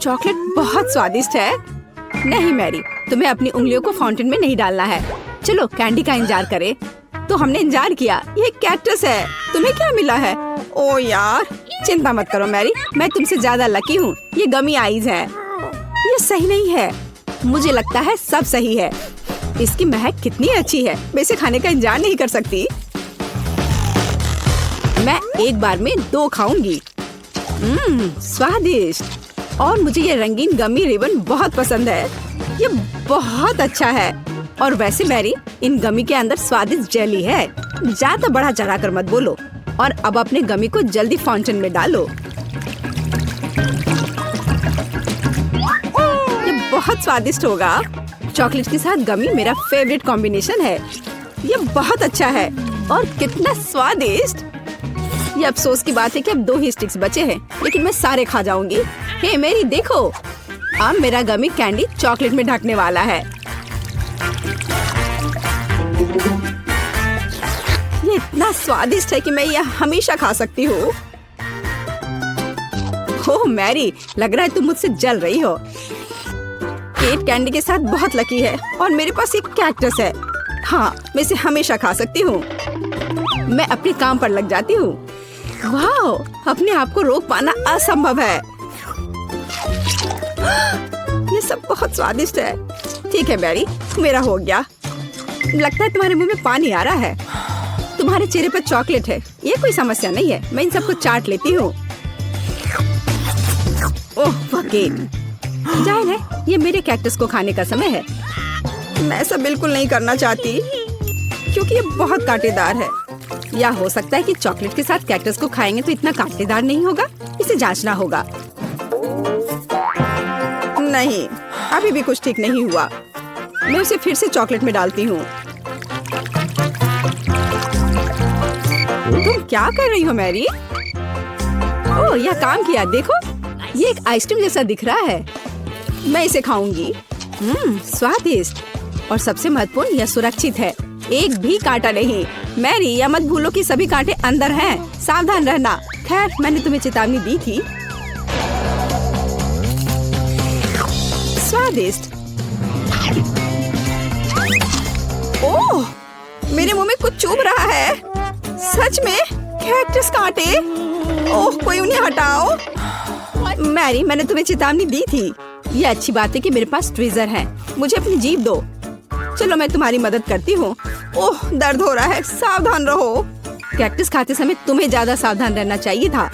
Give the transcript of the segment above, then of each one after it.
Chocolate बहुत स्वादिष्ट है। नहीं मैरी, तुम्हें अपनी उंगलियों को फाउंटेन में नहीं डालना है। चलो कैंडी का इंतजार करें। तो हमने इंतजार किया। ये कैक्टस है। तुम्हें क्या मिला है? ओ यार, चिंता मत करो मैरी, मैं तुमसे ज्यादा लकी हूँ। ये गमी आइज है। ये सही नहीं है। मुझे लगता है सब सही है। इसकी महक कितनी अच्छी है। मैं इसे खाने का इंतजार नहीं कर सकती। मैं एक बार में 2 खाऊंगी। स्वादिष्ट। और मुझे ये रंगीन गमी रिबन बहुत पसंद है। ये बहुत अच्छा है। और वैसे मैरी, इन गमी के अंदर स्वादिष्ट जेली है। ज्यादा बढ़ा चढ़ा कर मत बोलो। और अब अपने गमी को जल्दी फाउंटेन में डालो। ये बहुत स्वादिष्ट होगा। चॉकलेट के साथ गमी मेरा फेवरेट कॉम्बिनेशन है। ये बहुत अच्छा है। और कितना स्वादिष्ट। ये अफसोस की बात है कि अब 2 ही स्टिक्स बचे हैं, लेकिन मैं सारे खा जाऊंगी। हे मेरी देखो, अब मेरा गमी कैंडी चॉकलेट में ढकने वाला है। ये इतना स्वादिष्ट है कि मैं यह हमेशा खा सकती हूँ। ओह मैरी, लग रहा है तुम मुझसे जल रही हो। केट कैंडी के साथ बहुत लकी है और मेरे पास एक कैक्टस है। हाँ, मैं इसे हमेशा खा सकती हूँ। मैं अपने काम पर लग जाती हूँ। वाह, अपने आप को रोक पाना असंभव है। ये सब बहुत स्वादिष्ट है। ठीक है मैरी, मेरा हो गया। लगता है तुम्हारे मुंह में पानी आ रहा है। तुम्हारे चेहरे पर चॉकलेट है। ये कोई समस्या नहीं है। मैं इन सबको चाट लेती हूँ। ओह केट, जाहिर है ये मेरे कैक्टस को खाने का समय है। मैं ऐसा बिल्कुल नहीं करना चाहती क्योंकि ये बहुत कांटेदार है। या हो सकता है कि चॉकलेट के साथ कैक्टस को खाएंगे तो इतना कांटेदार नहीं होगा। इसे जांचना होगा। नहीं, अभी भी कुछ ठीक नहीं हुआ। मैं उसे फिर से चॉकलेट में डालती हूँ। तुम क्या कर रही हो मैरी? ओह, यह काम किया। देखो, ये एक आइसक्रीम जैसा दिख रहा है। मैं इसे खाऊंगी। स्वादिष्ट। और सबसे महत्वपूर्ण, यह सुरक्षित है। एक भी कांटा नहीं। मैरी, यह मत भूलो कि सभी कांटे अंदर हैं। सावधान रहना। खैर, मैंने तुम्हें चेतावनी दी थी। स्वादिष्ट। ओह, मेरे मुंह में कुछ चुभ रहा है। सच में कैक्टस कांटे। ओह, कोई उन्हें हटाओ। मैरी, मैंने तुम्हें चेतावनी दी थी। ये अच्छी बात है कि मेरे पास ट्विज़र है। मुझे अपनी जीभ दो। चलो, मैं तुम्हारी मदद करती हूँ। ओह, दर्द हो रहा है। सावधान रहो। कैक्टस खाते समय तुम्हें ज्यादा सावधान रहना चाहिए था।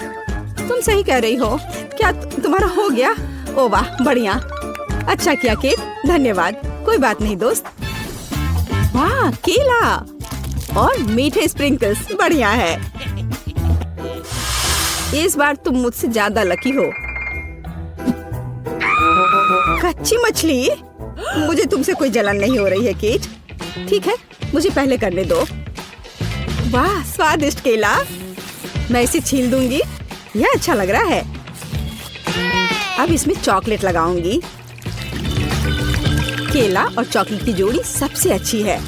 तुम सही कह रही हो। क्या तुम्हारा हो गया? ओह वाह, बढ़िया। अच्छा किया केट, धन्यवाद। कोई बात नहीं दोस्त। वाह, केला और मीठे स्प्रिंकल्स, बढ़िया है। इस बार तुम मुझसे ज्यादा लकी हो। कच्ची मछली? मुझे तुमसे कोई जलन नहीं हो रही है केट। ठीक है, मुझे पहले करने दो। वाह, स्वादिष्ट केला। मैं इसे छील दूंगी। यह अच्छा लग रहा है। अब इसमें चॉकलेट लगाऊंगी। केला और चॉकलेट की जोड़ी सबसे अच्छी है।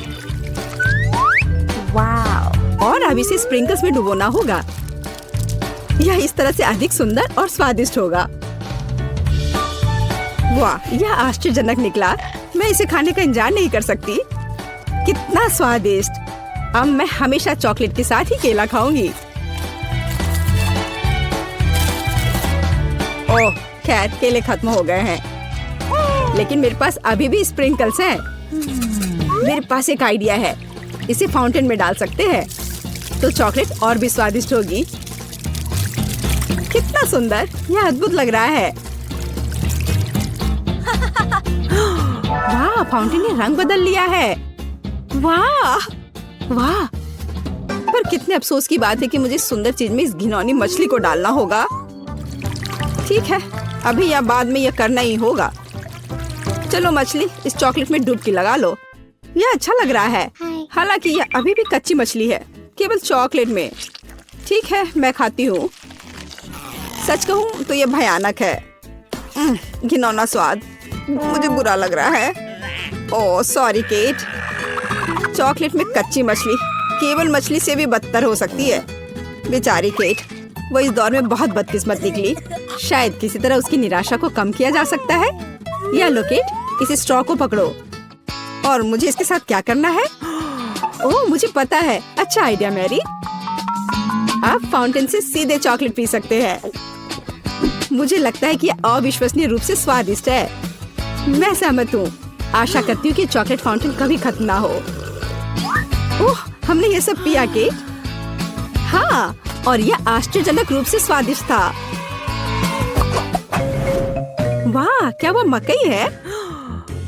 वाह। और अब इसे स्प्रिंकल्स में डुबोना होगा। यह इस तरह से अधिक सुंदर और स्वादिष्ट होगा। वाह, यह आश्चर्यजनक निकला। मैं इसे खाने का इंतजार नहीं कर सकती। कितना स्वादिष्ट। अब मैं हमेशा चॉकलेट के साथ ही केला खाऊंगी। ओह, खैर केले खत्म हो गए हैं, लेकिन मेरे पास अभी भी स्प्रिंकल्स हैं। मेरे पास एक आइडिया है। इसे फाउंटेन में डाल सकते हैं तो चॉकलेट और भी स्वादिष्ट होगी। कितना सुंदर। यह अद्भुत लग रहा है। वाह, फाउंटेन ने रंग बदल लिया है। वाह वाह। पर कितने अफसोस की बात है कि मुझे सुंदर चीज में इस घिनौनी मछली को डालना होगा। ठीक है, अभी या बाद में यह करना ही होगा। चलो मछली, इस चॉकलेट में डुबकी लगा लो। यह अच्छा लग रहा है। हालांकि यह अभी भी कच्ची मछली है, केवल चॉकलेट में। ठीक है, मैं खाती हूँ। सच कहूँ तो यह भयानक है। घिनौना स्वाद। मुझे बुरा लग रहा है। Oh sorry cat. चॉकलेट में कच्ची मछली केवल मछली से भी बदतर हो सकती है। बेचारी केट, वो इस दौर में बहुत बदकिस्मत निकली। शायद किसी तरह उसकी निराशा को कम किया जा सकता है। या लो किट, इस स्ट्रॉ को पकड़ो और मुझे इसके साथ क्या करना है? ओह, मुझे पता है। अच्छा आइडिया मैरी। आप फाउंटेन से सीधे चॉकलेट पी सकते हैं। मुझे लगता है कि यह अविश्वसनीय रूप से स्वादिष्ट है। मैं सहमत हूँ। आशा करती हूँ कि चॉकलेट फाउंटेन कभी खत्म ना हो। ओह, हमने ये सब पिया के? हाँ, और यह आश्चर्यजनक रूप से स्वादिष्ट था। वाह, क्या वो मकई है?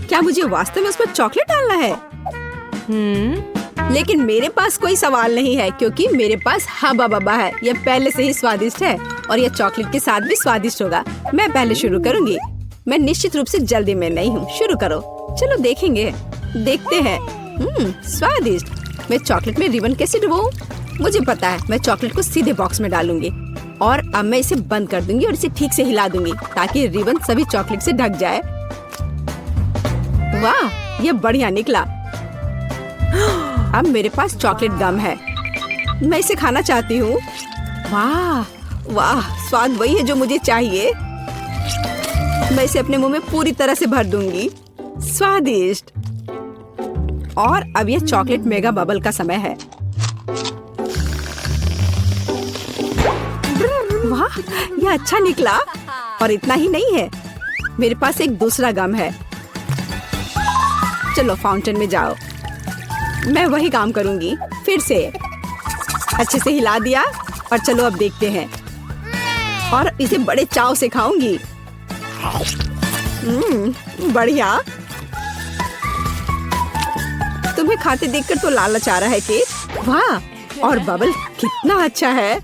क्या मुझे वास्तव में उस पर चॉकलेट डालना है? लेकिन मेरे पास कोई सवाल नहीं है क्योंकि मेरे पास हब्बा बब्बा है। यह पहले से ही स्वादिष्ट है और यह चॉकलेट के साथ भी स्वादिष्ट होगा। मैं पहले शुरू करूंगी। मैं निश्चित रूप से जल्दी में नहीं हूँ। शुरू करो। चलो देखेंगे। देखते हैं। स्वादिष्ट। मैं चॉकलेट में रिबन कैसे डुबाऊं? मुझे पता है। मैं चॉकलेट को सीधे बॉक्स में डालूंगी और अब मैं इसे बंद कर दूंगी और इसे ठीक से हिला दूंगी ताकि रिबन सभी चॉकलेट से ढक जाए। वाह, ये बढ़िया निकला। अब मेरे पास चॉकलेट गम है। मैं इसे खाना चाहती हूँ। वाह वाह, स्वाद वही है जो मुझे चाहिए। मैं इसे अपने मुंह में पूरी तरह से भर दूंगी। स्वादिष्ट। और अब यह चॉकलेट मेगा बबल का समय है। वाह, यह अच्छा निकला। और इतना ही नहीं है, मेरे पास एक दूसरा गम है। चलो फाउंटेन में जाओ। मैं वही काम करूंगी। फिर से अच्छे से हिला दिया और चलो अब देखते हैं। और इसे बड़े चाव से खाऊंगी। बढ़िया। तुम्हें खाते देखकर तो लालच आ रहा है केट। वाह, और बबल कितना अच्छा है।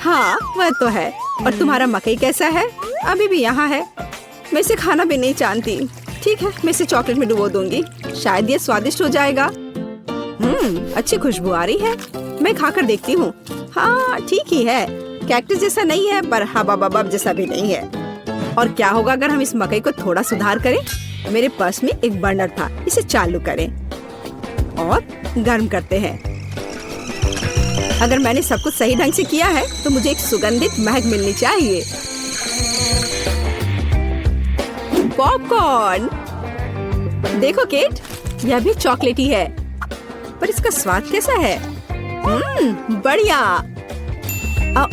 हाँ, वह तो है। और तुम्हारा मकई कैसा है? अभी भी यहाँ है। मैं इसे खाना भी नहीं जानती। ठीक है, मैं इसे चॉकलेट में डुबो दूंगी। शायद ये स्वादिष्ट हो जाएगा। अच्छी खुशबू आ रही है। मैं खाकर देखती हूँ। हाँ, ठीक ही है। कैक्टस जैसा नहीं है पर हबा बबा जैसा भी नहीं है। और क्या होगा अगर हम इस मकई को थोड़ा सुधार करें? मेरे पर्स में एक बर्नर था। इसे चालू करें और गर्म करते हैं। अगर मैंने सब कुछ सही ढंग से किया है तो मुझे एक सुगंधित महक मिलनी चाहिए। पॉपकॉर्न। देखो केट, यह भी चॉकलेटी है पर इसका स्वाद कैसा है? बढ़िया।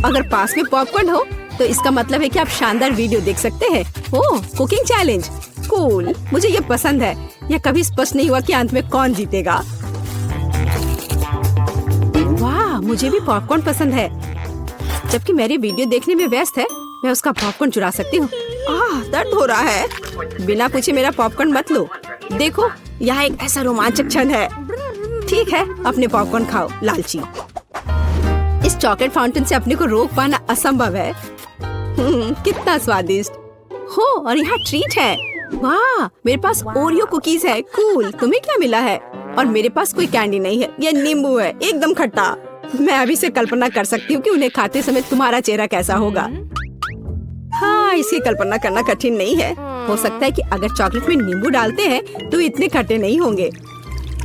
अगर पास में पॉपकॉर्न हो तो इसका मतलब है कि आप शानदार वीडियो देख सकते हैं। ओह, कुकिंग चैलेंज। कूल, मुझे ये पसंद है। यह कभी स्पष्ट नहीं हुआ कि अंत में कौन जीतेगा। वाह, मुझे भी पॉपकॉर्न पसंद है। जबकि मेरी वीडियो देखने में व्यस्त है, मैं उसका पॉपकॉर्न चुरा सकती हूँ। दर्द हो रहा है। बिना पूछे मेरा पॉपकॉर्न मत लो। देखो, यहाँ एक ऐसा रोमांचक क्षण है। ठीक है, अपने पॉपकॉर्न खाओ, लालची। इस चॉकलेट फाउंटेन से अपने को रोक पाना असंभव है। कितना स्वादिष्ट हो। और यहाँ ट्रीट है। वाह, मेरे पास ओरियो कुकीज है। कूल। तुम्हें क्या मिला है? और मेरे पास कोई कैंडी नहीं है। यह नींबू है, एकदम खट्टा। मैं अभी से कल्पना कर सकती हूँ कि उन्हें खाते समय तुम्हारा चेहरा कैसा होगा। हाँ, इसकी कल्पना करना कठिन नहीं है। हो सकता है कि अगर चॉकलेट में नींबू डालते हैं तो इतने खट्टे नहीं होंगे,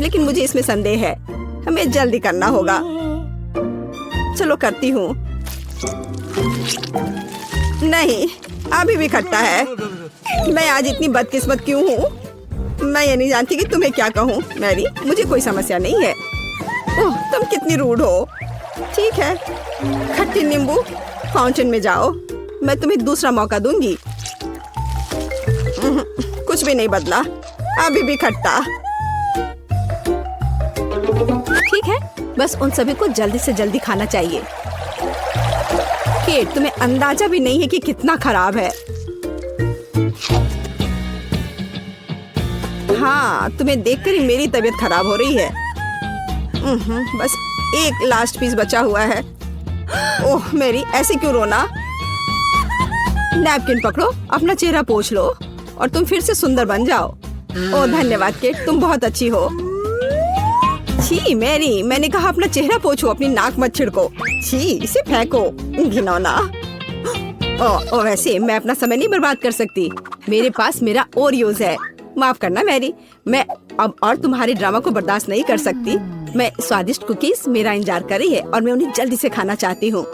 लेकिन मुझे इसमें संदेह है। हमें जल्दी करना होगा। चलो करती हूँ। नहीं, अभी भी खट्टा है। मैं आज इतनी बदकिस्मत क्यों हूँ? मैं ये नहीं जानती कि तुम्हें क्या कहूँ। मैरी, मुझे कोई समस्या नहीं है। ओह, तुम कितनी रूड हो। ठीक है, खट्टी नींबू, फाउंटेन में जाओ। मैं तुम्हें दूसरा मौका दूंगी। कुछ भी नहीं बदला, अभी भी खट्टा। ठीक है, बस उन सभी को जल्दी से जल्दी खाना चाहिए। केट, तुम्हें अंदाजा भी नहीं है कि कितना खराब है। हाँ, तुम्हें देखकर ही मेरी तबीयत खराब हो रही है। बस एक लास्ट पीस बचा हुआ है। ओह मेरी, ऐसे क्यों रोना? नैपकिन पकड़ो, अपना चेहरा पोंछ लो और तुम फिर से सुंदर बन जाओ। ओह धन्यवाद केट, तुम बहुत अच्छी हो। छी मैरी, मैंने कहा अपना चेहरा पोंछो, अपनी नाक मत छिड़को। छी, इसे फेंको, घिनौना। ओह वैसे मैं अपना समय नहीं बर्बाद कर सकती। मेरे पास मेरा ओरियोज है। माफ करना मैरी, मैं अब और तुम्हारे ड्रामा को बर्दाश्त नहीं कर सकती। मैं स्वादिष्ट कुकीज मेरा इंतजार कर रही है और मैं उन्हें जल्दी से खाना चाहती हूँ,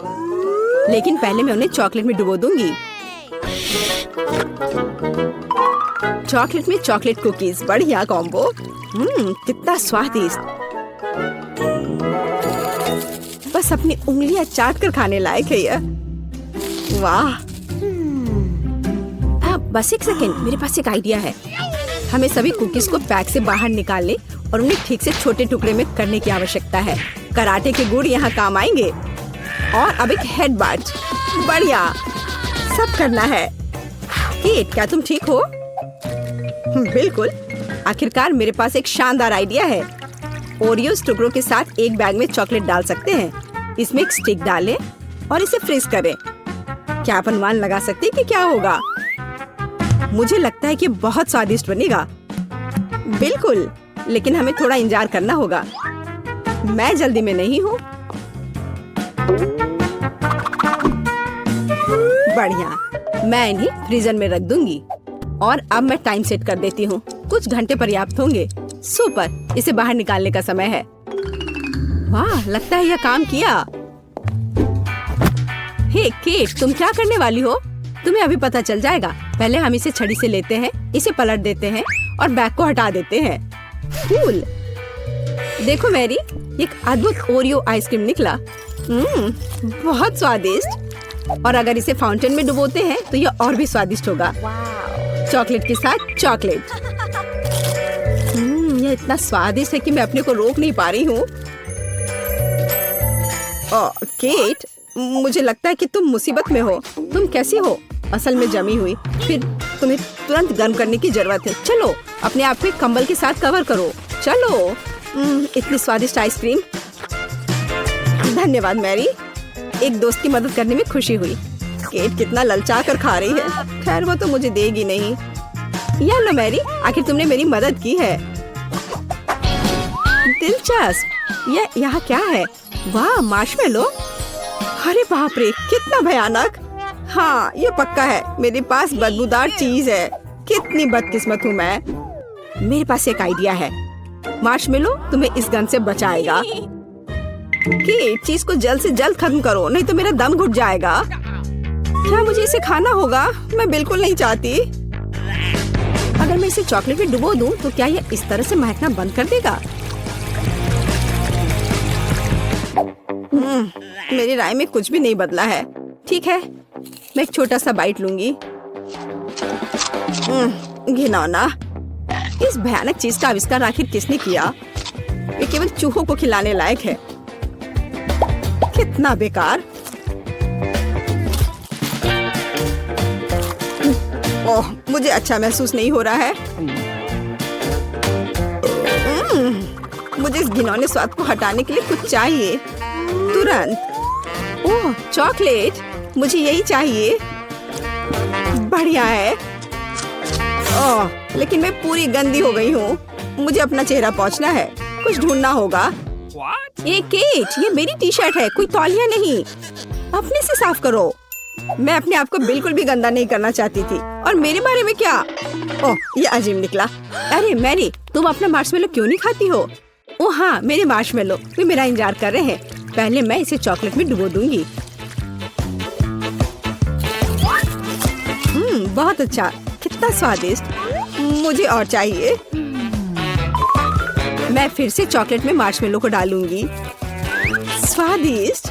लेकिन पहले मैं उन्हें चॉकलेट में डुबो दूंगी। चॉकलेट में चॉकलेट कुकीज, बढ़िया कॉम्बो। कितना स्वादिष्ट। बस अपनी उंगलियां चाट कर खाने लायक है यह। वाह। बस एक सेकेंड, मेरे पास एक आइडिया है। हमें सभी कुकीज को पैक से बाहर निकालने और उन्हें ठीक से छोटे टुकड़े में करने की आवश्यकता है। कराटे के गुण यहाँ काम आएंगे। और अब एक हेड बार्ट, बढ़िया, सब करना है। केट, क्या तुम ठीक हो? बिल्कुल। आखिरकार मेरे पास एक शानदार आइडिया है। ओरियोस टुकड़ों के साथ एक बैग में चॉकलेट डाल सकते हैं। इसमें एक स्टिक डालें और इसे फ्रीज करें। क्या आप अनुमान लगा सकते हैं कि क्या होगा? मुझे लगता है कि बहुत स्वादिष्ट बनेगा। बिल्कुल, लेकिन हमें थोड़ा इंतजार करना होगा। मैं जल्दी में नहीं हूँ। बढ़िया, मैं इन्हें फ्रीजर में रख दूंगी। और अब मैं टाइम सेट कर देती हूँ। कुछ घंटे पर्याप्त होंगे। सुपर, इसे बाहर निकालने का समय है। वाह, लगता है यह काम किया। हे केट, तुम क्या करने वाली हो? तुम्हें अभी पता चल जाएगा। पहले हम इसे छड़ी से लेते हैं, इसे पलट देते हैं और बैग को हटा देते हैं। कूल। देखो मैरी, एक अद्भुत ओरियो आइसक्रीम निकला। बहुत स्वादिष्ट। और अगर इसे फाउंटेन में डुबोते हैं तो यह और भी स्वादिष्ट होगा। चॉकलेट के साथ चॉकलेट। यह इतना स्वादिष्ट है कि मैं अपने को रोक नहीं पा रही हूँ। केट, मुझे लगता है कि तुम मुसीबत में हो। तुम कैसी हो? असल में जमी हुई, फिर तुम्हें तुरंत गर्म करने की जरूरत है। चलो, अपने आप को एक कंबल के साथ कवर करो। चलो। इतनी स्वादिष्ट आइसक्रीम। धन्यवाद मैरी, एक दोस्त की मदद करने में खुशी हुई। केट कितना ललचा कर खा रही है। खैर, वो तो मुझे देगी नहीं। या लो मैरी, आखिर तुमने मेरी मदद की है। दिलचस्प। यह यहाँ क्या है? वाह, मार्शमेलो। अरे बाप रे, कितना भयानक। हाँ, ये पक्का है। मेरे पास बदबूदार चीज है। कितनी बदकिस्मत हूँ मैं। मेरे पास एक आइडिया है। मार्शमेलो तुम्हें इस गन से बचाएगा। कि चीज को जल्द से जल्द खत्म करो, नहीं तो मेरा दम घुट जाएगा। क्या मुझे इसे खाना होगा? मैं बिल्कुल नहीं चाहती। अगर मैं इसे चॉकलेट में डुबो दूं, तो क्या यह इस तरह से महकना बंद कर देगा? मेरी राय में कुछ भी नहीं बदला है। ठीक है, मैं एक छोटा सा बाइट लूंगी। घिनौना। इस भयानक चीज का आविष्कार आखिर किसने किया? ये केवल चूहों को खिलाने लायक है। कितना बेकार। ओह, मुझे अच्छा महसूस नहीं हो रहा है। मुझे इस घिनौने स्वाद को हटाने के लिए कुछ चाहिए, तुरंत। ओह, चॉकलेट, मुझे यही चाहिए। बढ़िया है। ओह, लेकिन मैं पूरी गंदी हो गई हूँ। मुझे अपना चेहरा पोंछना है। कुछ ढूंढना होगा। ये केट, ये मेरी टी शर्ट है, कोई तौलिया नहीं। अपने से साफ करो। मैं अपने आप को बिल्कुल भी गंदा नहीं करना चाहती थी। और मेरे बारे में क्या? ओह, ये अजीब निकला। अरे मैरी, तुम अपना मार्शमेलो क्यों नहीं खाती हो? ओह हाँ, मेरे मार्शमेलो, वे मेरा इंतजार कर रहे हैं। पहले मैं इसे चॉकलेट में डुबो दूंगी। बहुत अच्छा, कितना स्वादिष्ट। मुझे और चाहिए। मैं फिर से चॉकलेट में मार्शमेलो को डालूंगी। स्वादिष्ट।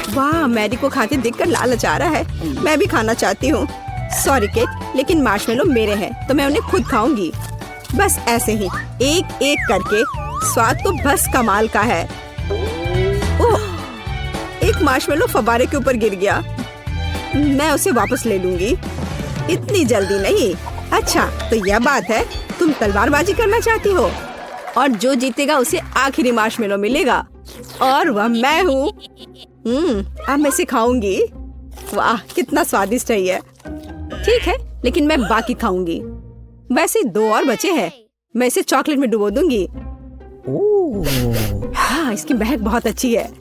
वाह, मैरी को खाते देखकर लालच आ रहा है। मैं भी खाना चाहती हूँ। सॉरी केट, लेकिन मार्शमेलो मेरे हैं, तो मैं उन्हें खुद खाऊंगी। बस ऐसे ही, एक एक करके। स्वाद तो बस कमाल का है। ओह, एक मार्शमेलो फव्वारे के ऊपर गिर गया। मैं उसे वापस ले लूंगी। इतनी जल्दी नहीं। अच्छा, तो यह बात है, तुम तलवारबाजी करना चाहती हो, और जो जीतेगा उसे आखिरी मार्शमेलो मिलेगा, और वह मैं हूँ। अब मैं सिखाऊंगी। वाह, कितना स्वादिष्ट है ये। ठीक है, लेकिन मैं बाकी खाऊंगी। वैसे 2 और बचे हैं। मैं इसे चॉकलेट में डुबो दूंगी। हाँ, इसकी महक बहुत अच्छी है।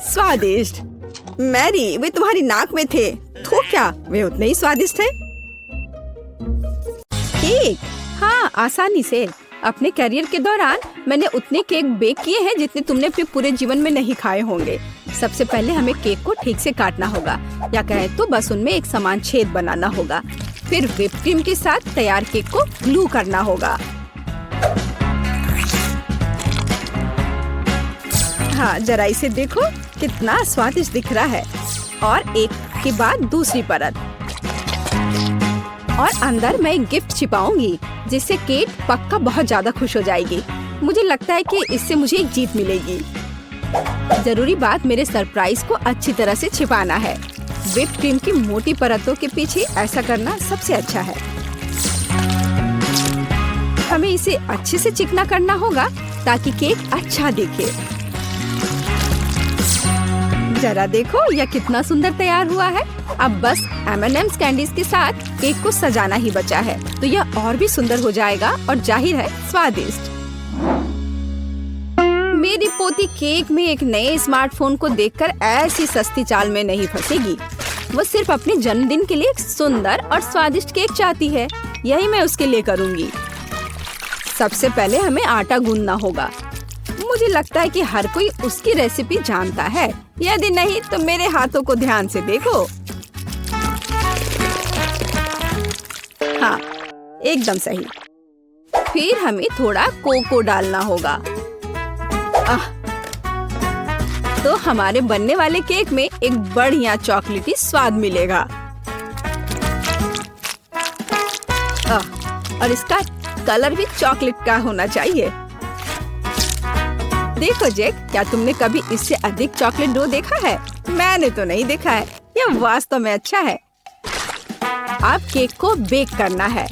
स्वादिष्ट। मैरी, वे तुम्हारी नाक में थे। तो क्या वे उतने ही स्वादिष्ट है? केक। हाँ, आसानी से। अपने करियर के दौरान मैंने उतने केक बेक किए हैं जितने तुमने अपने पूरे जीवन में नहीं खाए होंगे। सबसे पहले हमें केक को ठीक से काटना होगा, या कहें तो बस उनमें एक समान छेद बनाना होगा। फिर व्हिप क्रीम के साथ तैयार केक को ग्लू करना होगा। हाँ, जरा इसे देखो, कितना स्वादिष्ट दिख रहा है। और एक के बाद दूसरी परत, और अंदर मैं एक गिफ्ट छिपाऊंगी, जिससे केट पक्का बहुत ज्यादा खुश हो जाएगी। मुझे लगता है कि इससे मुझे एक जीत मिलेगी। जरूरी बात मेरे सरप्राइज को अच्छी तरह से छिपाना है। व्हिप क्रीम की मोटी परतों के पीछे ऐसा करना सबसे अच्छा है। हमें इसे अच्छे से चिकना करना होगा ताकि केक अच्छा दिखे। जरा देखो, यह कितना सुंदर तैयार हुआ है। अब बस M&M's कैंडीज के साथ केक को सजाना ही बचा है, तो यह और भी सुंदर हो जाएगा और जाहिर है स्वादिष्ट। मेरी पोती केक में एक नए स्मार्टफोन को देखकर ऐसी सस्ती चाल में नहीं फंसेगी। वो सिर्फ अपने जन्मदिन के लिए एक सुंदर और स्वादिष्ट केक चाहती है। यही मैं उसके लिए करूँगी। सबसे पहले हमें आटा गूंदना होगा। मुझे लगता है कि हर कोई उसकी रेसिपी जानता है। यदि नहीं तो मेरे हाथों को ध्यान से देखो। हाँ, एकदम सही। फिर हमें थोड़ा कोको डालना होगा। तो हमारे बनने वाले केक में एक बढ़िया चॉकलेटी स्वाद मिलेगा। और इसका कलर भी चॉकलेट का होना चाहिए। देखो जैक, क्या तुमने कभी इससे अधिक चॉकलेट डो देखा है? मैंने तो नहीं देखा है। यह वास्तव में अच्छा है। अब केक को बेक करना है।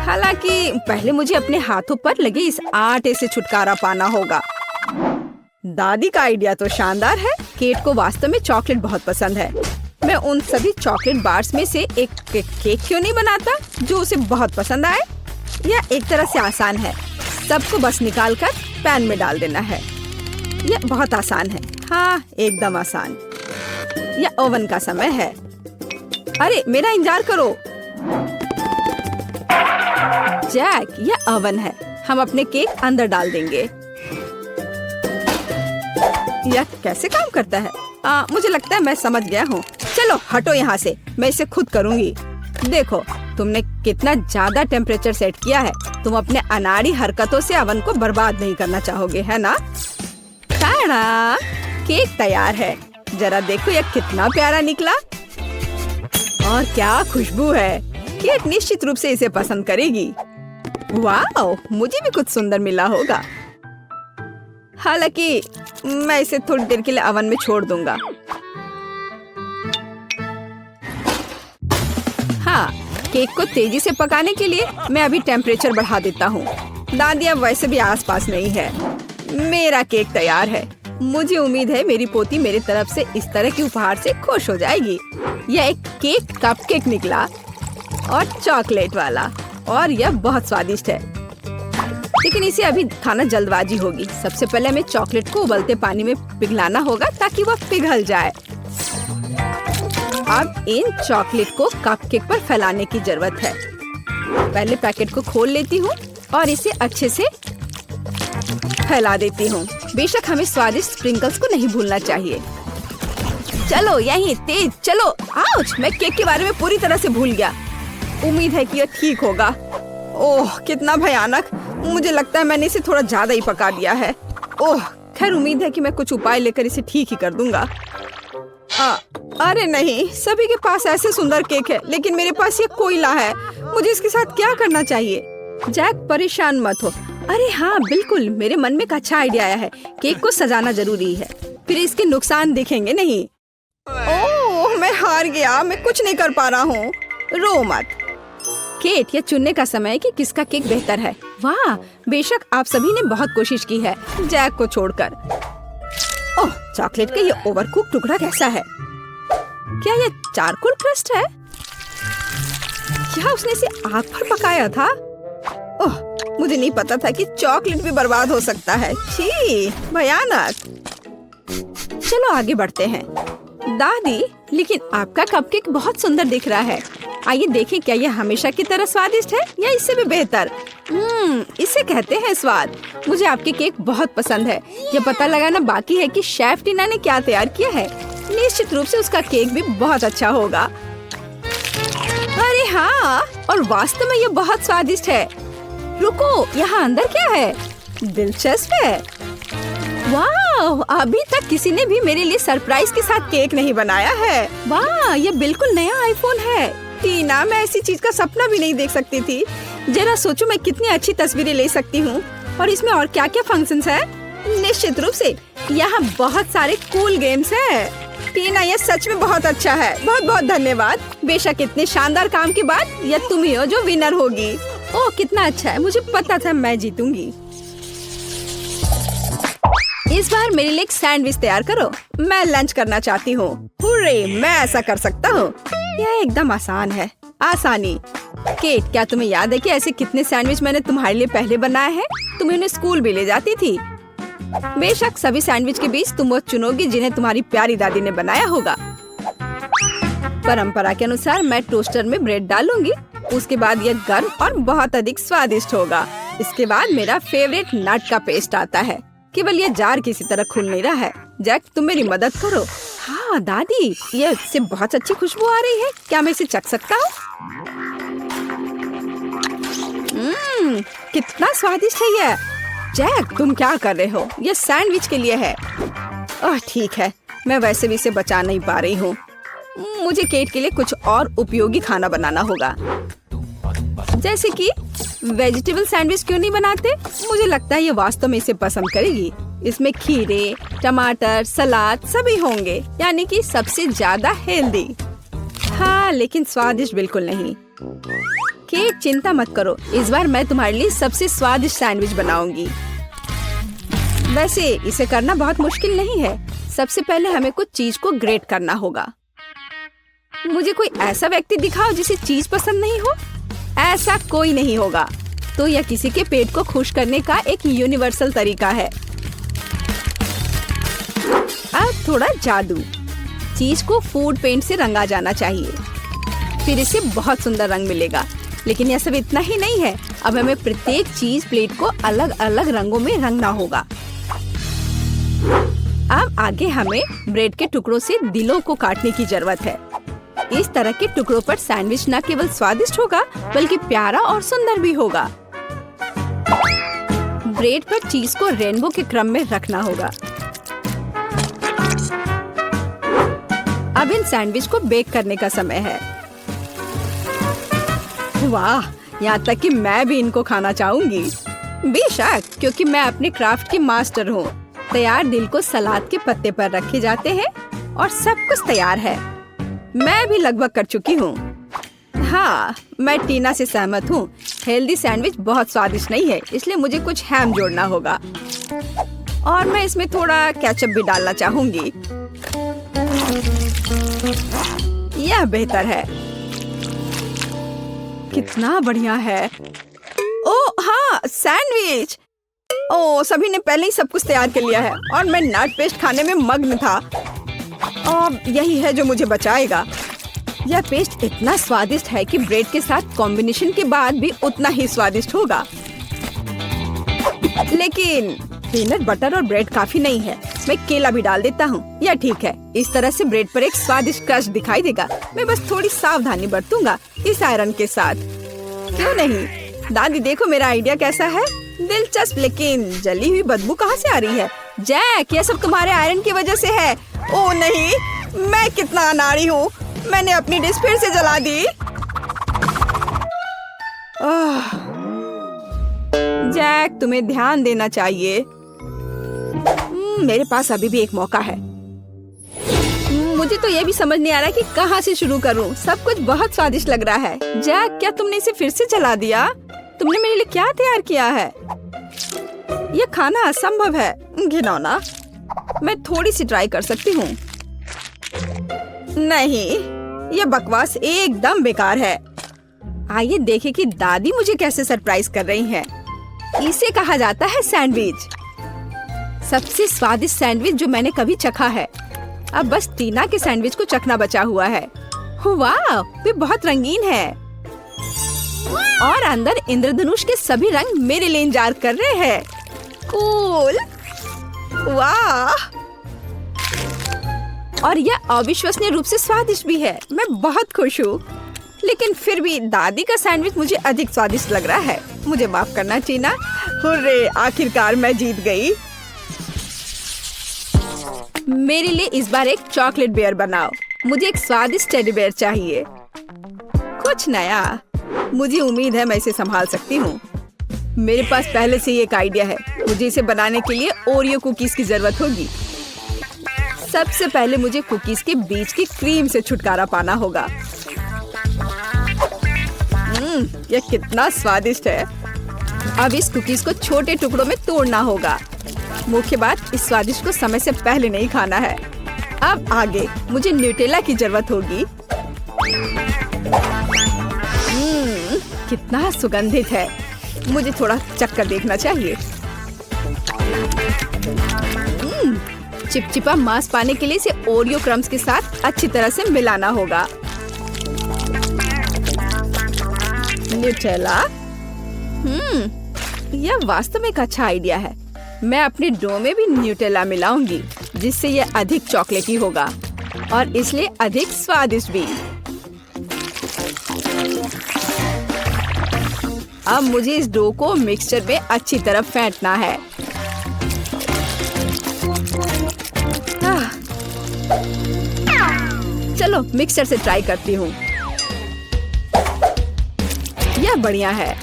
हालांकि पहले मुझे अपने हाथों पर लगे इस आटे से छुटकारा पाना होगा। दादी का आइडिया तो शानदार है। केक को वास्तव में चॉकलेट बहुत पसंद है। मैं उन सभी चॉकलेट बार्स में से एक केक क्यों नहीं बनाता जो उसे बहुत पसंद आए? यह एक तरह से आसान है। सबको बस निकालकर पैन में डाल देना है। यह बहुत आसान है। हाँ, एकदम आसान। यह ओवन का समय है। अरे मेरा इंतजार करो। जैक, यह ओवन है। हम अपने केक अंदर डाल देंगे। यह कैसे काम करता है? मुझे लगता है मैं समझ गया हूँ। चलो हटो यहाँ से, मैं इसे खुद करूँगी। देखो, तुमने कितना ज्यादा टेम्परेचर सेट किया है। तुम अपने अनाड़ी हरकतों से ओवन को बर्बाद नहीं करना चाहोगे, है ना? ताड़ा, केक तैयार है। जरा देखो यह कितना प्यारा निकला। और क्या खुशबू है। केक निश्चित रूप से इसे पसंद करेगी। वाह, मुझे भी कुछ सुंदर मिला होगा। हालांकि मैं इसे थोड़ी देर के लिए ओवन में छोड़ दूंगा। हाँ, केक को तेजी से पकाने के लिए मैं अभी टेम्परेचर बढ़ा देता हूँ। दादी अब वैसे भी आसपास नहीं है। मेरा केक तैयार है। मुझे उम्मीद है मेरी पोती मेरी तरफ से इस तरह के उपहार से खुश हो जाएगी। यह एक केक कपकेक निकला और चॉकलेट वाला, और यह बहुत स्वादिष्ट है। लेकिन इसे अभी खाना जल्दबाजी होगी। सबसे पहले हमें चॉकलेट को उबलते पानी में पिघलाना होगा ताकि वह पिघल जाए। अब इन चॉकलेट को कपकेक पर फैलाने की जरूरत है। पहले पैकेट को खोल लेती हूँ और इसे अच्छे से फैला देती हूँ। बेशक हमें स्वादिष्ट स्प्रिंकल्स को नहीं भूलना चाहिए। चलो यहीं तेज चलो। आउच, मैं केक के बारे में पूरी तरह से भूल गया। उम्मीद है कि यह ठीक होगा। ओह, कितना भयानक। मुझे लगता है मैंने इसे थोड़ा ज्यादा ही पका दिया है। ओह, खैर उम्मीद है कि मैं कुछ उपाय लेकर इसे ठीक ही कर दूंगा। अरे नहीं, सभी के पास ऐसे सुंदर केक है, लेकिन मेरे पास ये कोयला है। मुझे इसके साथ क्या करना चाहिए? जैक, परेशान मत हो। अरे हाँ, बिल्कुल, मेरे मन में एक अच्छा आइडिया आया है। केक को सजाना जरूरी है, फिर इसके नुकसान दिखेंगे नहीं। ओह, मैं हार गया। मैं कुछ नहीं कर पा रहा हूँ। रो मत। केट, यह चुनने का समय है कि किसका केक बेहतर है। वाह, बेशक आप सभी ने बहुत कोशिश की है, जैक को छोड़कर। ओह, चॉकलेट का ये ओवरकुक टुकड़ा कैसा है? क्या ये चारकोल क्रस्ट है? क्या उसने इसे आग पर पकाया था? ओह, मुझे नहीं पता था कि चॉकलेट भी बर्बाद हो सकता है। छी, भयानक। चलो आगे बढ़ते हैं। दादी, लेकिन आपका कपकेक बहुत सुंदर दिख रहा है। आइए देखें क्या यह हमेशा की तरह स्वादिष्ट है या इससे भी बेहतर। इसे कहते हैं स्वाद। मुझे आपके केक बहुत पसंद है। यह पता लगाना बाकी है कि शेफ टीना ने क्या तैयार किया है। निश्चित रूप से उसका केक भी बहुत अच्छा होगा। अरे हाँ, और वास्तव में यह बहुत स्वादिष्ट है। रुको, यहाँ अंदर क्या है? दिलचस्प है। वाह, अभी तक किसी ने भी मेरे लिए सरप्राइज के साथ केक नहीं बनाया है। वाह, यह बिल्कुल नया आईफोन है। टीना, मैं ऐसी चीज का सपना भी नहीं देख सकती थी। जरा सोचो मैं कितनी अच्छी तस्वीरें ले सकती हूँ। और इसमें और क्या क्या फंक्शंस है? निश्चित रूप से यहाँ बहुत सारे कूल गेम्स है। टीना, यह सच में बहुत अच्छा है। बहुत बहुत धन्यवाद। बेशक इतने शानदार काम के बाद यह तुम ही हो जो विनर होगी। ओह, कितना अच्छा है। मुझे पता था मैं जीतूंगी। इस बार मेरे लिए एक सैंडविच तैयार करो। मैं लंच करना चाहती हूँ। हुर्रे, मैं ऐसा कर सकता हूँ। यह एकदम आसान है। आसानी। केट, क्या तुम्हें याद है कि ऐसे कितने सैंडविच मैंने तुम्हारे लिए पहले बनाए हैं? तुम्हें उन्हें स्कूल भी ले जाती थी। बेशक सभी सैंडविच के बीच तुम वो चुनोगी जिन्हें तुम्हारी प्यारी दादी ने बनाया होगा। परंपरा के अनुसार मैं टोस्टर में ब्रेड डालूंगी। उसके बाद यह गर्म और बहुत अधिक स्वादिष्ट होगा। इसके बाद मेरा फेवरेट नट का पेस्ट आता है। केवल यह जार किसी तरह खुल नहीं रहा है। जैक, तुम मेरी मदद करो। हाँ दादी, यह इससे बहुत अच्छी खुशबू आ रही है। क्या मैं इसे चख सकता हूँ? कितना स्वादिष्ट है यह। जैक, तुम क्या कर रहे हो? यह सैंडविच के लिए है। ओह ठीक है, मैं वैसे भी इसे बचा नहीं पा रही हूँ। मुझे केट के लिए कुछ और उपयोगी खाना बनाना होगा। जैसे कि वेजिटेबल सैंडविच क्यों नहीं बनाते? मुझे लगता है ये वास्तव में इसे पसंद करेगी। इसमें खीरे, टमाटर, सलाद सभी होंगे, यानी कि सबसे ज्यादा हेल्दी। हाँ, लेकिन स्वादिष्ट बिल्कुल नहीं। केट, चिंता मत करो। इस बार मैं तुम्हारे लिए सबसे स्वादिष्ट सैंडविच बनाऊंगी। वैसे इसे करना बहुत मुश्किल नहीं है। सबसे पहले हमें कुछ चीज को ग्रेट करना होगा। मुझे कोई ऐसा व्यक्ति दिखाओ जिसे चीज पसंद नहीं हो। ऐसा कोई नहीं होगा। तो यह किसी के पेट को खुश करने का एक यूनिवर्सल तरीका है। अब थोड़ा जादू। चीज को फूड पेंट से रंगा जाना चाहिए, फिर इसे बहुत सुंदर रंग मिलेगा। लेकिन यह सब इतना ही नहीं है। अब हमें प्रत्येक चीज प्लेट को अलग अलग रंगों में रंगना होगा। अब आगे हमें ब्रेड के टुकड़ों से दिलों को काटने की जरूरत है। इस तरह के टुकड़ों पर सैंडविच न केवल स्वादिष्ट होगा बल्कि प्यारा और सुंदर भी होगा। ब्रेड पर चीज को रेनबो के क्रम में रखना होगा। अब इन सैंडविच को बेक करने का समय है। वाह, यहाँ तक कि मैं भी इनको खाना चाहूंगी। बेशक, क्योंकि मैं अपने क्राफ्ट की मास्टर हूँ। तैयार दिल को सलाद के पत्ते पर रखे जाते हैं और सब कुछ तैयार है। मैं भी लगभग कर चुकी हूँ। हाँ, मैं टीना से सहमत हूँ। हेल्दी सैंडविच बहुत स्वादिष्ट नहीं है, इसलिए मुझे कुछ हैम जोड़ना होगा। और मैं इसमें थोड़ा केचप भी डालना चाहूंगी। यह बेहतर है। कितना बढ़िया है। ओह हाँ, सैंडविच। ओह, सभी ने पहले ही सब कुछ तैयार कर लिया है और मैं नट पेस्ट खाने में मग्न था। अब यही है जो मुझे बचाएगा। यह पेस्ट इतना स्वादिष्ट है कि ब्रेड के साथ कॉम्बिनेशन के बाद भी उतना ही स्वादिष्ट होगा। लेकिन पीनट बटर और ब्रेड काफी नहीं है। मैं केला भी डाल देता हूँ। यह ठीक है। इस तरह से ब्रेड पर एक स्वादिष्ट क्रश दिखाई देगा। मैं बस थोड़ी सावधानी बरतूंगा इस आयरन के साथ। क्यों नहीं? दादी देखो मेरा आइडिया कैसा है। दिलचस्प, लेकिन जली हुई बदबू कहाँ से आ रही है? जैक, यह सब तुम्हारे आयरन की वजह से है। ओह नहीं, मैं कितना अनाड़ी हूँ। मैंने अपनी डिश फिर से जला दी। जैक, तुम्हें ध्यान देना चाहिए। मेरे पास अभी भी एक मौका है। मुझे तो यह भी समझ नहीं आ रहा कि कहाँ से शुरू करूँ। सब कुछ बहुत स्वादिष्ट लग रहा है। जैक, क्या तुमने इसे फिर से जला दिया? तुमने मेरे लिए क्या तैयार किया है? यह खाना असंभव है। घिनौना। मैं थोड़ी सी ट्राई कर सकती हूँ। नहीं, यह बकवास एकदम बेकार है। आइए देखें कि दादी मुझे कैसे सरप्राइज कर रही हैं। इसे कहा जाता है सैंडविच। सबसे स्वादिष्ट सैंडविच जो मैंने कभी चखा है। अब बस टीना के सैंडविच को चखना बचा हुआ है। वाह, वे बहुत रंगीन है और अंदर इंद्रधनुष के सभी रंग मेरे लिए इंतजार कर रहे हैं। कूल, वाह, और यह अविश्वसनीय रूप से स्वादिष्ट भी है। मैं बहुत खुश हूँ, लेकिन फिर भी दादी का सैंडविच मुझे अधिक स्वादिष्ट लग रहा है। मुझे माफ करना टीना। हुर्रे, आखिरकार मैं जीत गई। मेरे लिए इस बार एक चॉकलेट बेयर बनाओ। मुझे एक स्वादिष्ट टेडी बेयर चाहिए, कुछ नया। मुझे उम्मीद है मैं इसे संभाल सकती हूँ। मेरे पास पहले से ही एक आइडिया है। मुझे इसे बनाने के लिए ओरियो कुकीज की जरूरत होगी। सबसे पहले मुझे कुकीज के बीच की क्रीम से छुटकारा पाना होगा। यह कितना स्वादिष्ट है। अब इस कुकीज को छोटे टुकड़ों में तोड़ना होगा। मुख्य बात, इस स्वादिष्ट को समय से पहले नहीं खाना है। अब आगे मुझे न्यूटेला की जरूरत होगी। कितना सुगंधित है। मुझे थोड़ा चक्कर देखना चाहिए। चिपचिपा मांस पाने के लिए इसे ओरियो क्रम्स के साथ अच्छी तरह से मिलाना होगा। न्यूटेला, यह वास्तव में एक अच्छा आइडिया है। मैं अपने डो में भी न्यूटेला मिलाऊंगी, जिससे यह अधिक चॉकलेटी होगा और इसलिए अधिक स्वादिष्ट भी। अब मुझे इस डो को मिक्सचर में अच्छी तरह फेंटना है। चलो मिक्सचर से ट्राई करती हूँ। यह बढ़िया है।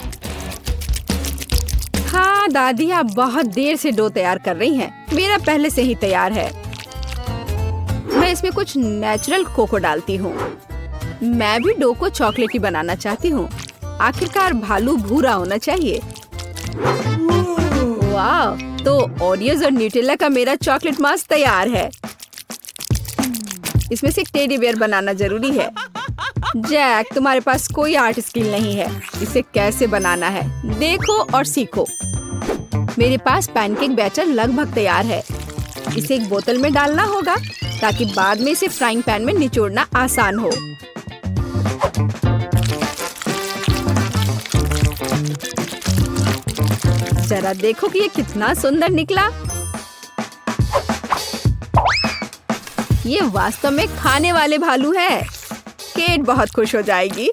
हाँ दादी, आप बहुत देर से डो तैयार कर रही हैं। मेरा पहले से ही तैयार है। मैं इसमें कुछ नेचुरल कोको डालती हूँ। मैं भी डो को चॉकलेटी बनाना चाहती हूँ। आखिरकार भालू भूरा होना चाहिए। वाह, तो ओरियोज और न्यूटेला का मेरा चॉकलेट मास्क तैयार है। इसमें से एक टेडी बेयर बनाना जरूरी है। जैक, तुम्हारे पास कोई आर्ट स्किल नहीं है। इसे कैसे बनाना है देखो और सीखो। मेरे पास पैनकेक बैटर लगभग तैयार है। इसे एक बोतल में डालना होगा ताकि बाद में इसे फ्राइंग पैन में निचोड़ना आसान हो। जरा देखो कि ये कितना सुंदर निकला। ये वास्तव में खाने वाले भालू है। केट बहुत खुश हो जाएगी।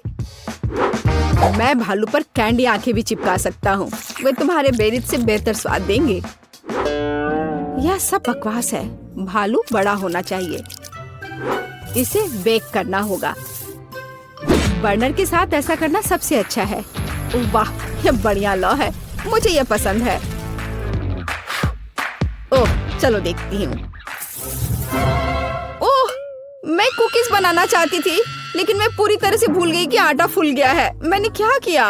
मैं भालू पर कैंडी आंखें भी चिपका सकता हूँ। वे तुम्हारे बेरिज से बेहतर स्वाद देंगे। यह सब बकवास है। भालू बड़ा होना चाहिए। इसे बेक करना होगा। बर्नर के साथ ऐसा करना सबसे अच्छा है। वाह, यह बढ़िया लौ है। मुझे यह पसंद है। ओह, चलो देखती हूँ। ओह, मैं कुकीज बनाना चाहती थी, लेकिन मैं पूरी तरह से भूल गई कि आटा फूल गया है। मैंने क्या किया?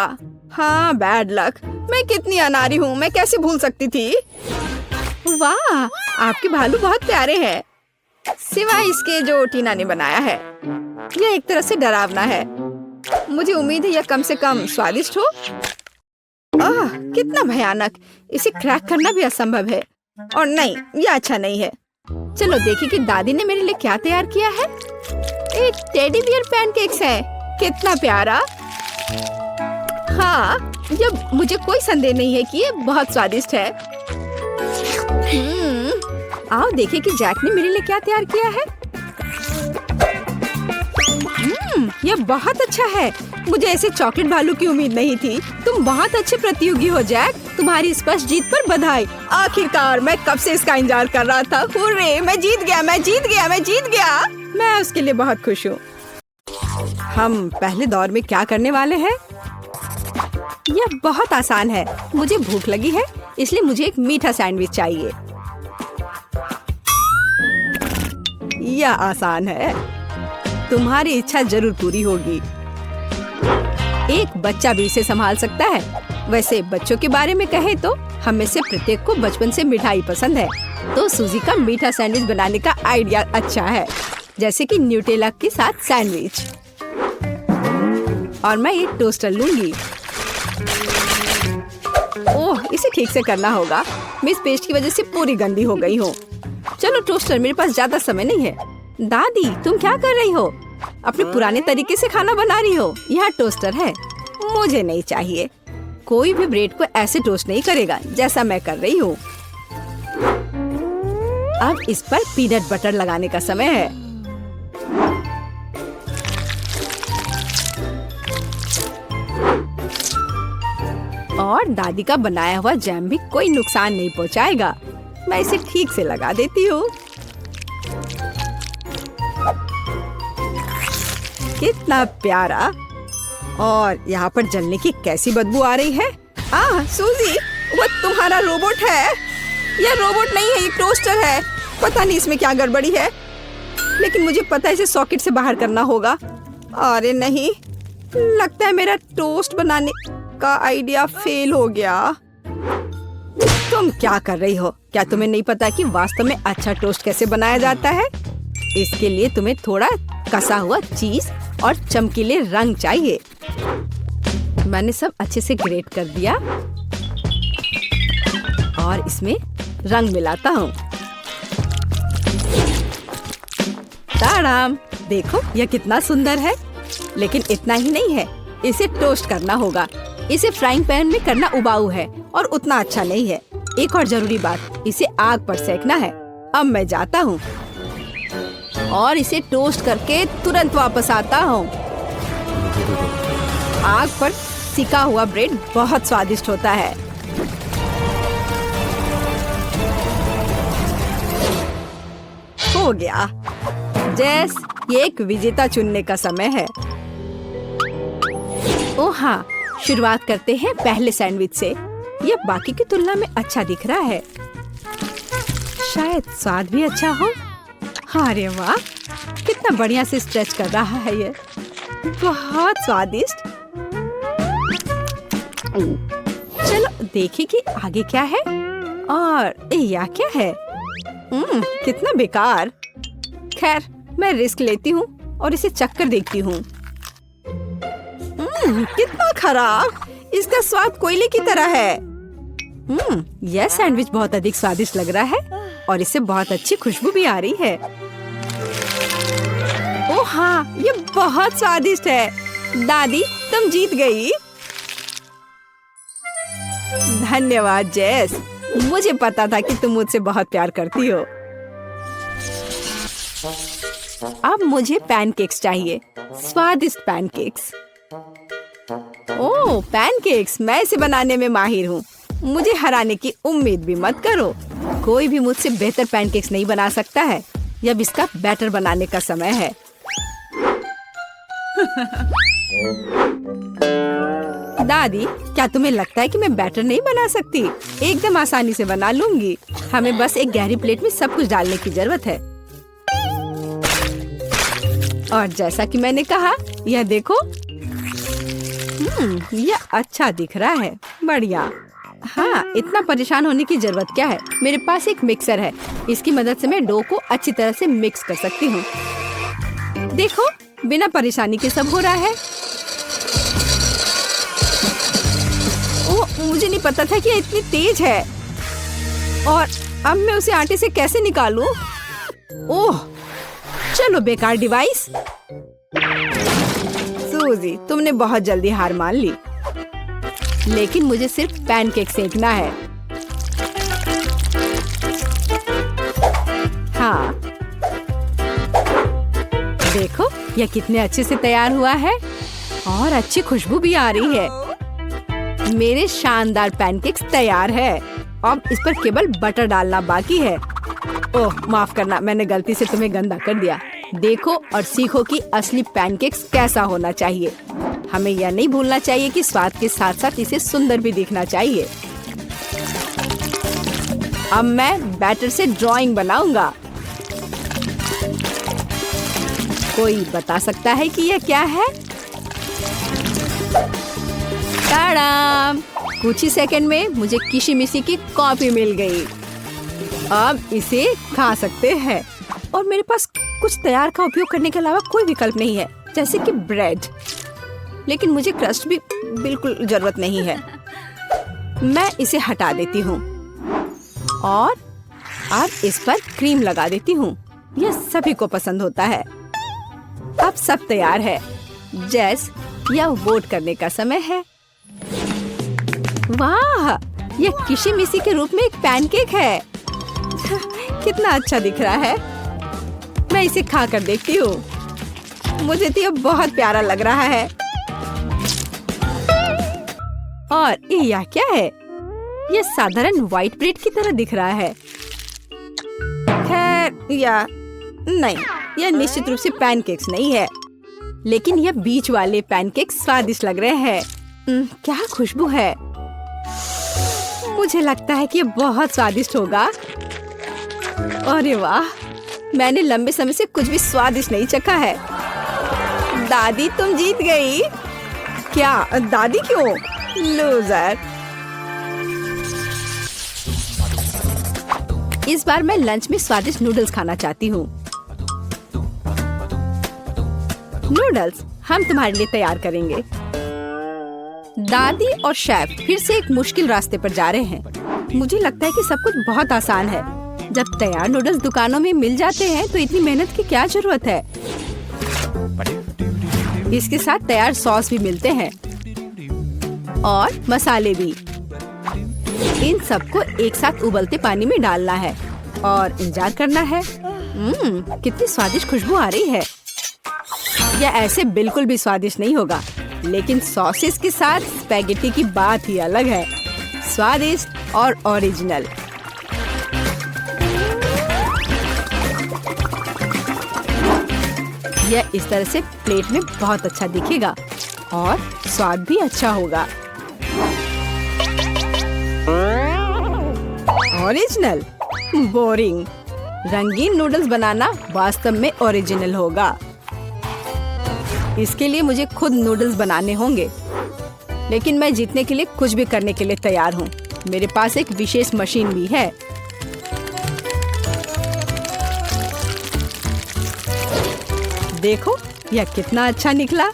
हाँ, बैड लक। मैं कितनी अनाड़ी हूँ। मैं कैसे भूल सकती थी? वाह, आपके भालू बहुत प्यारे हैं, सिवाय इसके जो टीना ने बनाया है। यह एक तरह से डरावना है। मुझे उम्मीद है यह कम से कम स्वादिष्ट हो। आह, कितना भयानक। इसे क्रैक करना भी असंभव है। और नहीं, यह अच्छा नहीं है। चलो देखिए कि दादी ने मेरे लिए क्या तैयार किया है। एक टेडी बियर पैनकेक्स है। कितना प्यारा। हाँ, जब मुझे कोई संदेह नहीं है कि ये बहुत स्वादिष्ट है। आओ देखिए कि जैक ने मेरे लिए क्या तैयार किया है। यह बहुत अच्छा है। मुझे ऐसे चॉकलेट भालू की उम्मीद नहीं थी। तुम बहुत अच्छे प्रतियोगी हो जैक। तुम्हारी स्पष्ट जीत पर बधाई। आखिरकार, मैं कब से इसका इंतजार कर रहा था। हुर्रे, मैं जीत गया, मैं जीत गया, मैं जीत गया। मैं उसके लिए बहुत खुश हूँ। हम पहले दौर में क्या करने वाले हैं? यह बहुत आसान है। मुझे भूख लगी है, इसलिए मुझे एक मीठा सैंडविच चाहिए। यह आसान है। तुम्हारी इच्छा जरूर पूरी होगी। एक बच्चा भी इसे संभाल सकता है। वैसे बच्चों के बारे में कहे तो हम में से प्रत्येक को बचपन से मिठाई पसंद है, तो सूजी का मीठा सैंडविच बनाने का आइडिया अच्छा है, जैसे कि न्यूटेला के साथ सैंडविच। और मैं एक टोस्टर लूंगी। ओह, इसे ठीक से करना होगा। मैं इस पेस्ट की वजह से पूरी गंदी हो गई हूँ। चलो टोस्टर, मेरे पास ज्यादा समय नहीं है। दादी, तुम क्या कर रही हो? अपने पुराने तरीके से खाना बना रही हो। यहाँ टोस्टर है, मुझे नहीं चाहिए। कोई भी ब्रेड को ऐसे टोस्ट नहीं करेगा जैसा मैं कर रही हूँ। अब इस पर पीनट बटर लगाने का समय है। और दादी का बनाया हुआ जैम भी कोई नुकसान नहीं पहुँचाएगा। मैं इसे ठीक से लगा देती हूँ। कितना प्यारा। और यहाँ पर जलने की कैसी बदबू आ रही है। सूजी, वो तुम्हारा रोबोट है। यह रोबोट नहीं है, ये टोस्टर है। पता नहीं इसमें क्या गड़बड़ी है, लेकिन मुझे पता है इसे सॉकेट से बाहर करना होगा। अरे नहीं, लगता है मेरा टोस्ट बनाने का आइडिया फेल हो गया। तुम क्या कर रही हो? क्या तुम्हें नहीं पता कि वास्तव में अच्छा टोस्ट कैसे बनाया जाता है? इसके लिए तुम्हें थोड़ा कसा हुआ चीज और चमकीले रंग चाहिए। मैंने सब अच्छे से ग्रेट कर दिया और इसमें रंग मिलाता हूँ। ताड़ाम, देखो यह कितना सुंदर है। लेकिन इतना ही नहीं है, इसे टोस्ट करना होगा। इसे फ्राइंग पैन में करना उबाऊ है और उतना अच्छा नहीं है। एक और जरूरी बात, इसे आग पर सेकना है। अब मैं जाता हूँ और इसे टोस्ट करके तुरंत वापस आता हूँ। आग पर सिका हुआ ब्रेड बहुत स्वादिष्ट होता है। हो गया। जेस, ये एक विजेता चुनने का समय है। ओह हाँ, शुरुआत करते हैं पहले सैंडविच से। यह बाकी की तुलना में अच्छा दिख रहा है। शायद स्वाद भी अच्छा हो। अरे वाह, कितना बढ़िया से स्ट्रेच कर रहा है ये। बहुत स्वादिष्ट। चलो देखें कि आगे क्या है। और यह क्या है? कितना बेकार। खैर, मैं रिस्क लेती हूँ और इसे चक्कर देखती हूँ। कितना खराब। इसका स्वाद कोयले की तरह है। यह सैंडविच बहुत अधिक स्वादिष्ट लग रहा है और इससे बहुत अच्छी खुशबू भी आ रही है। ओह हाँ, ये बहुत स्वादिष्ट है। दादी, तुम जीत गई। धन्यवाद जेस। मुझे पता था कि तुम मुझसे बहुत प्यार करती हो। अब मुझे पैनकेक्स चाहिए, स्वादिष्ट पैनकेक्स। ओह, पैनकेक्स, मैं इसे बनाने में माहिर हूँ। मुझे हराने की उम्मीद भी मत करो। कोई भी मुझसे बेहतर पैनकेक्स नहीं बना सकता है। अब इसका बैटर बनाने का समय है। दादी, क्या तुम्हें लगता है कि मैं बैटर नहीं बना सकती? एकदम आसानी से बना लूंगी। हमें बस एक गहरी प्लेट में सब कुछ डालने की जरूरत है। और जैसा कि मैंने कहा, यह देखो। यह अच्छा दिख रहा है। बढ़िया। हाँ, इतना परेशान होने की जरूरत क्या है? मेरे पास एक मिक्सर है। इसकी मदद से मैं डो को अच्छी तरह से मिक्स कर सकती हूँ। देखो, बिना परेशानी के सब हो रहा है। ओह, मुझे नहीं पता था कि यह इतनी तेज है। और अब मैं उसे आटे से कैसे निकालूं? ओह, चलो बेकार डिवाइस। सूजी, तुमने बहुत जल्दी हार मान ली। लेकिन मुझे सिर्फ पैनकेक सेकना है। हाँ, देखो यह कितने अच्छे से तैयार हुआ है और अच्छी खुशबू भी आ रही है। मेरे शानदार पैनकेक्स तैयार है। अब इस पर केवल बटर डालना बाकी है। ओह, माफ करना, मैंने गलती से तुम्हें गंदा कर दिया। देखो और सीखो कि असली पैनकेक्स कैसा होना चाहिए। हमें यह नहीं भूलना चाहिए कि स्वाद के साथ साथ इसे सुंदर भी दिखना चाहिए। अब मैं बैटर से ड्राइंग बनाऊंगा। कोई बता सकता है कि यह क्या है? टाडाम! कुछ ही सेकंड में मुझे किशी-मिशी की कॉफी मिल गई। अब इसे खा सकते हैं। और मेरे पास कुछ तैयार का उपयोग करने के अलावा कोई विकल्प नहीं है, जैसे कि ब्रेड। लेकिन मुझे क्रस्ट भी बिल्कुल जरूरत नहीं है। मैं इसे हटा देती हूँ और अब इस पर क्रीम लगा देती हूँ। यह सभी को पसंद होता है। अब सब तैयार है। जेस, यह वोट करने का समय है। वाह, यह किशमिशी के रूप में एक पैनकेक है। कितना अच्छा दिख रहा है। मैं इसे खा कर देखती हूँ। मुझे तो यह बहुत प्यारा लग रहा है। और यह क्या है? यह साधारण व्हाइट ब्रेड की तरह दिख रहा है। खैर, या नहीं, यह निश्चित रूप से पैनकेक्स नहीं है, लेकिन यह बीच वाले पैनकेक्स स्वादिष्ट लग रहे हैं। क्या खुशबू है। मुझे लगता है कि यह बहुत स्वादिष्ट होगा। अरे वाह, मैंने लंबे समय से कुछ भी स्वादिष्ट नहीं चखा है। दादी, तुम जीत गई। क्या? दादी क्यों? लूजर। इस बार मैं लंच में स्वादिष्ट नूडल्स खाना चाहती हूँ। नूडल्स हम तुम्हारे लिए तैयार करेंगे। दादी और शेफ फिर से एक मुश्किल रास्ते पर जा रहे हैं। मुझे लगता है कि सब कुछ बहुत आसान है। जब तैयार नूडल्स दुकानों में मिल जाते हैं तो इतनी मेहनत की क्या जरूरत है। इसके साथ तैयार सॉस भी मिलते हैं और मसाले भी। इन सबको एक साथ उबलते पानी में डालना है और इंतजार करना है। कितनी स्वादिष्ट खुशबू आ रही है। यह ऐसे बिल्कुल भी स्वादिष्ट नहीं होगा, लेकिन सॉसेस के साथ स्पैगेटी की बात ही अलग है। स्वादिष्ट और ओरिजिनल। यह इस तरह से प्लेट में बहुत अच्छा दिखेगा और स्वाद भी अच्छा होगा। ओरिजिनल? बोरिंग। रंगीन नूडल्स बनाना वास्तव में ओरिजिनल होगा। इसके लिए मुझे खुद नूडल्स बनाने होंगे, लेकिन मैं जीतने के लिए कुछ भी करने के लिए तैयार हूँ। मेरे पास एक विशेष मशीन भी है। देखो, यह कितना अच्छा निकला।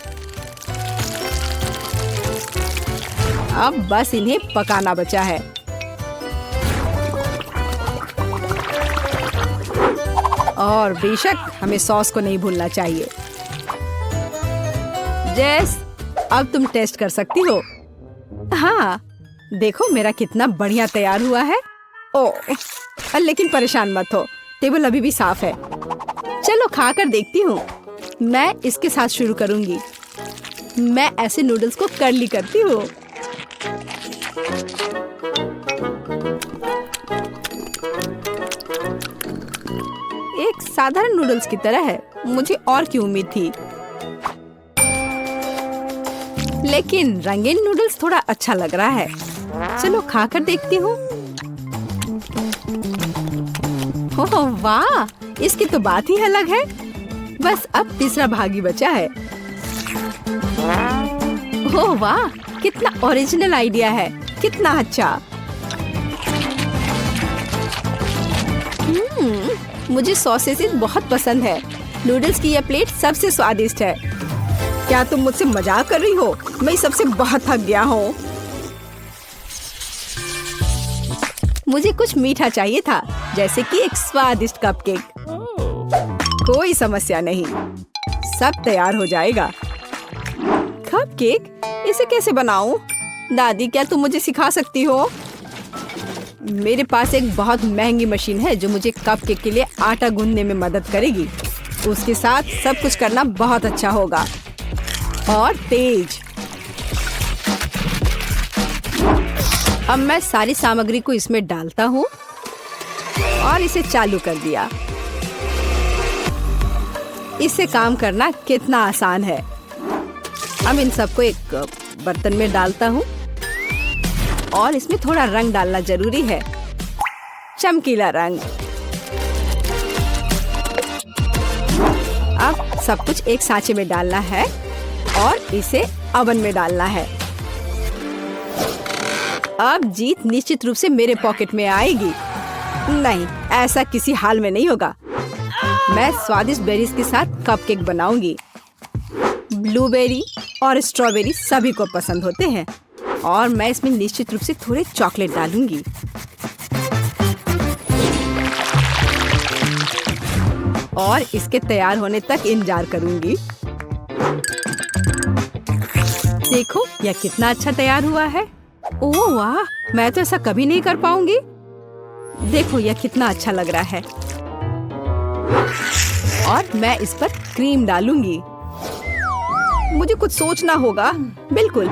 अब बस इन्हें पकाना बचा है। और बेशक हमें सॉस को नहीं भूलना चाहिए। जेस, अब तुम टेस्ट कर सकती हो। हाँ, देखो मेरा कितना बढ़िया तैयार हुआ है। ओह, लेकिन परेशान मत हो, टेबल अभी भी साफ है। चलो खा कर देखती हूँ। मैं इसके साथ शुरू करूंगी। मैं ऐसे नूडल्स को कर्ली करती हूँ। एक साधारण नूडल्स की तरह है। मुझे और की उम्मीद थी, लेकिन रंगीन नूडल्स थोड़ा अच्छा लग रहा है। चलो खा कर देखती हूँ। ओह वाह, इसकी तो बात ही अलग है। बस अब तीसरा भाग ही बचा है। ओह वाह, कितना ओरिजिनल आइडिया है। कितना अच्छा। मुझे सॉसेस बहुत पसंद है। नूडल्स की यह प्लेट सबसे स्वादिष्ट है। क्या तुम मुझसे मजाक कर रही हो? मैं सबसे बहुत थक गया हूँ। मुझे कुछ मीठा चाहिए था, जैसे कि एक स्वादिष्ट कपकेक। कोई समस्या नहीं, सब तैयार हो जाएगा। कपकेक? इसे कैसे बनाऊं? दादी, क्या तुम मुझे सिखा सकती हो? मेरे पास एक बहुत महंगी मशीन है जो मुझे कपकेक के लिए आटा गूंदने में मदद करेगी। उसके साथ सब कुछ करना बहुत अच्छा होगा और तेज। अब मैं सारी सामग्री को इसमें डालता हूँ और इसे चालू कर दिया। इससे काम करना कितना आसान है। अब इन सबको एक बर्तन में डालता हूँ और इसमें थोड़ा रंग डालना जरूरी है, चमकीला रंग। अब सब कुछ एक सांचे में डालना है और इसे ओवन में डालना है। अब जीत निश्चित रूप से मेरे पॉकेट में आएगी। नहीं, ऐसा किसी हाल में नहीं होगा। मैं स्वादिष्ट बेरीज के साथ कपकेक बनाऊंगी। ब्लूबेरी और स्ट्रॉबेरी सभी को पसंद होते हैं और मैं इसमें निश्चित रूप से थोड़े चॉकलेट डालूंगी। और इसके तैयार होने तक इंतजार करूंगी। देखो यह कितना अच्छा तैयार हुआ है। ओह वाह, मैं तो ऐसा कभी नहीं कर पाऊंगी। देखो यह कितना अच्छा लग रहा है। और मैं इस पर क्रीम डालूंगी। मुझे कुछ सोचना होगा। बिल्कुल,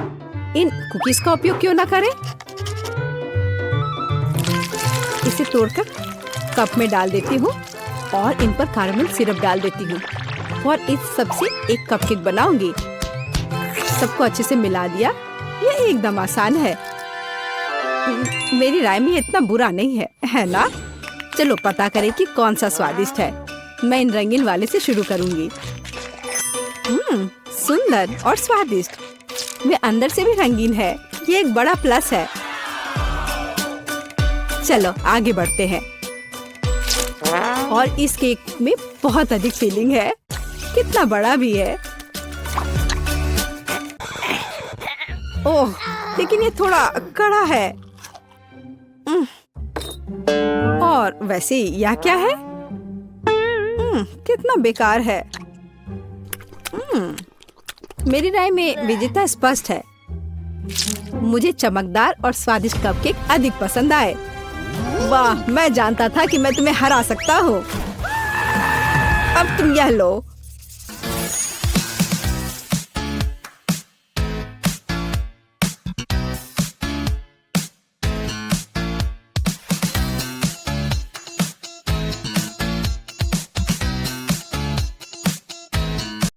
इन कुकीज का उपयोग क्यों ना करें। इसे तोड़कर कप में डाल देती हूँ और इन पर कैरेमल सिरप डाल देती हूँ और इस सब से एक कपकेक बनाऊंगी। सबको अच्छे से मिला दिया। यह एकदम आसान है। मेरी राय में इतना बुरा नहीं है ना? चलो पता करें कि कौन सा स्वादिष्ट है। मैं इन रंगीन वाले से शुरू करूंगी। सुंदर और स्वादिष्ट। वे अंदर से भी रंगीन है। ये एक बड़ा प्लस है। चलो आगे बढ़ते हैं। और इस केक में बहुत अधिक फिलिंग है। कितना बड़ा भी है। ओह, लेकिन ये थोड़ा कड़ा है। और वैसे यह क्या है? कितना बेकार है। मेरी राय में विजेता स्पष्ट है। मुझे चमकदार और स्वादिष्ट कपकेक अधिक पसंद आए। वाह, मैं जानता था कि मैं तुम्हें हरा सकता हूँ। अब तुम यह लो।